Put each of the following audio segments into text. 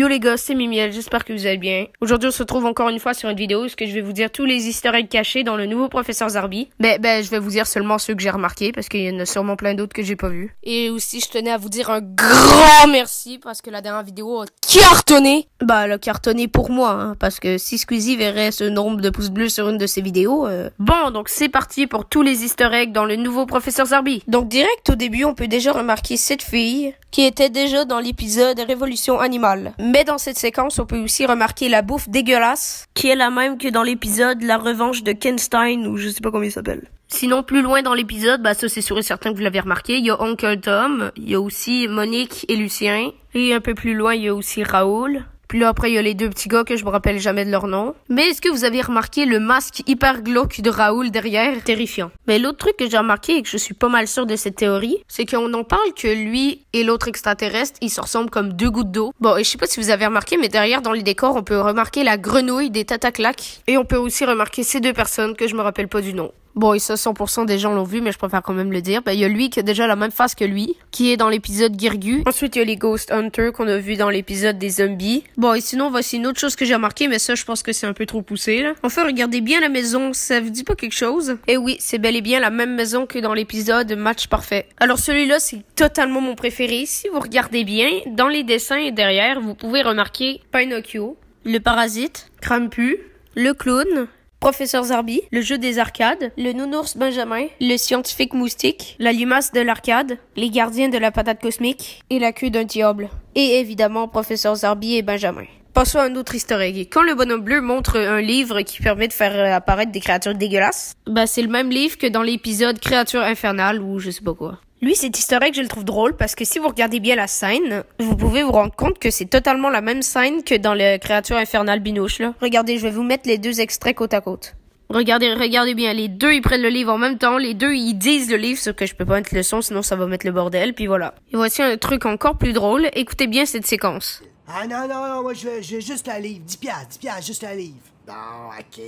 Yo les gars, c'est Mimiel, j'espère que vous allez bien. Aujourd'hui, on se retrouve encore une fois sur une vidéo où je vais vous dire tous les easter eggs cachés dans le nouveau Professeur Zarby. Je vais vous dire seulement ceux que j'ai remarqués parce qu'il y en a sûrement plein d'autres que j'ai pas vus. Et aussi, je tenais à vous dire un grand merci parce que la dernière vidéo a cartonné. Elle a cartonné pour moi, hein, parce que si Squeezie verrait ce nombre de pouces bleus sur une de ses vidéos... Bon, donc c'est parti pour tous les easter eggs dans le nouveau Professeur Zarby. Donc direct au début, on peut déjà remarquer cette fille qui était déjà dans l'épisode Révolution Animale. Mais dans cette séquence, on peut aussi remarquer la bouffe dégueulasse, qui est la même que dans l'épisode La Revanche de Ken Stein, ou je sais pas comment il s'appelle. Sinon, plus loin dans l'épisode, ça c'est sûr et certain que vous l'avez remarqué, il y a Uncle Tom, il y a aussi Monique et Lucien, et un peu plus loin, il y a aussi Raoul. Puis là, après, il y a les deux petits gars que je me rappelle jamais de leur nom. Mais est-ce que vous avez remarqué le masque hyper glauque de Raoul derrière? Terrifiant. Mais l'autre truc que j'ai remarqué et que je suis pas mal sûre de cette théorie, c'est qu'on en parle que lui et l'autre extraterrestre, ils se ressemblent comme deux gouttes d'eau. Bon, et je sais pas si vous avez remarqué, mais derrière, dans les décors, on peut remarquer la grenouille des Tataclac. Et on peut aussi remarquer ces deux personnes que je me rappelle pas du nom. Bon, et ça, 100% des gens l'ont vu, mais je préfère quand même le dire. Il y a lui qui a déjà la même face que lui, qui est dans l'épisode Girgu. Ensuite, il y a les Ghost Hunters qu'on a vu dans l'épisode des zombies. Bon, et sinon, voici une autre chose que j'ai remarqué, mais ça, je pense que c'est un peu trop poussé, là. Enfin, regardez bien la maison, ça vous dit pas quelque chose? Et oui, c'est bel et bien la même maison que dans l'épisode Match Parfait. Alors, celui-là, c'est totalement mon préféré. Si vous regardez bien, dans les dessins derrière, vous pouvez remarquer Pinocchio, le parasite, Krampus, le clown, Professeur Zarby, le jeu des arcades, le nounours Benjamin, le scientifique moustique, la limace de l'arcade, les gardiens de la patate cosmique et la queue d'un diable. Et évidemment, Professeur Zarby et Benjamin. Passons à un autre easter egg. Quand le bonhomme bleu montre un livre qui permet de faire apparaître des créatures dégueulasses, c'est le même livre que dans l'épisode Créature infernale ou je sais pas quoi. Lui, cet easter egg, je le trouve drôle parce que si vous regardez bien la scène, vous pouvez vous rendre compte que c'est totalement la même scène que dans le Créature infernale Binouche, là. Regardez, je vais vous mettre les deux extraits côte à côte. Regardez bien, les deux, ils prennent le livre en même temps, les deux, ils disent le livre, sauf que je peux pas mettre le son, sinon ça va mettre le bordel, puis voilà. Et voici un truc encore plus drôle, écoutez bien cette séquence. Ah non, moi je veux juste un livre, 10 piastres, juste un livre. Bon, ok,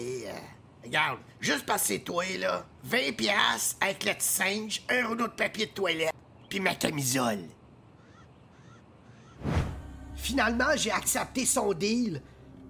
regarde, juste passer toi, là, 20 piastres avec le petit singe, un rouleau de papier de toilette, puis ma camisole. Finalement, j'ai accepté son deal,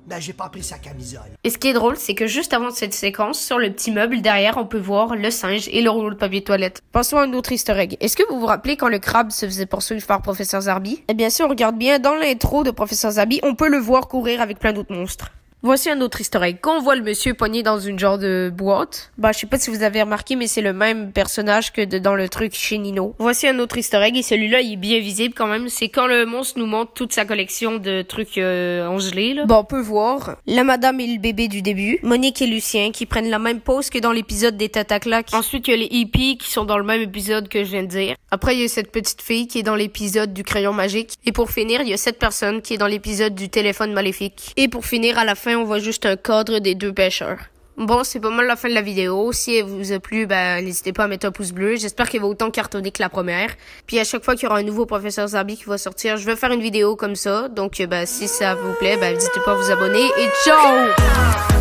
mais j'ai pas pris sa camisole. Et ce qui est drôle, c'est que juste avant cette séquence, sur le petit meuble derrière, on peut voir le singe et le rouleau de papier de toilette. Passons à un autre easter egg. Est-ce que vous vous rappelez quand le crabe se faisait poursuivre par Professeur Zarby? Eh bien, si on regarde bien, dans l'intro de Professeur Zarby, on peut le voir courir avec plein d'autres monstres. Voici un autre easter egg. Quand on voit le monsieur pogné dans une genre de boîte, je sais pas si vous avez remarqué, mais c'est le même personnage que dans le truc chez Nino. Voici un autre easter egg, et celui-là, il est bien visible quand même. C'est quand le monstre nous montre toute sa collection de trucs en gelée, là. On peut voir la madame et le bébé du début, Monique et Lucien, qui prennent la même pose que dans l'épisode des Tataclac. Ensuite, il y a les hippies qui sont dans le même épisode que je viens de dire. Après, il y a cette petite fille qui est dans l'épisode du crayon magique. Et pour finir, il y a cette personne qui est dans l'épisode du téléphone maléfique. Et pour finir, à la fin, on voit juste un cadre des deux pêcheurs. Bon, c'est pas mal la fin de la vidéo. Si elle vous a plu, n'hésitez pas à mettre un pouce bleu. J'espère qu'elle va autant cartonner que la première. Puis à chaque fois qu'il y aura un nouveau Professeur Zarby qui va sortir, je vais faire une vidéo comme ça. Donc, si ça vous plaît, n'hésitez pas à vous abonner. Et ciao!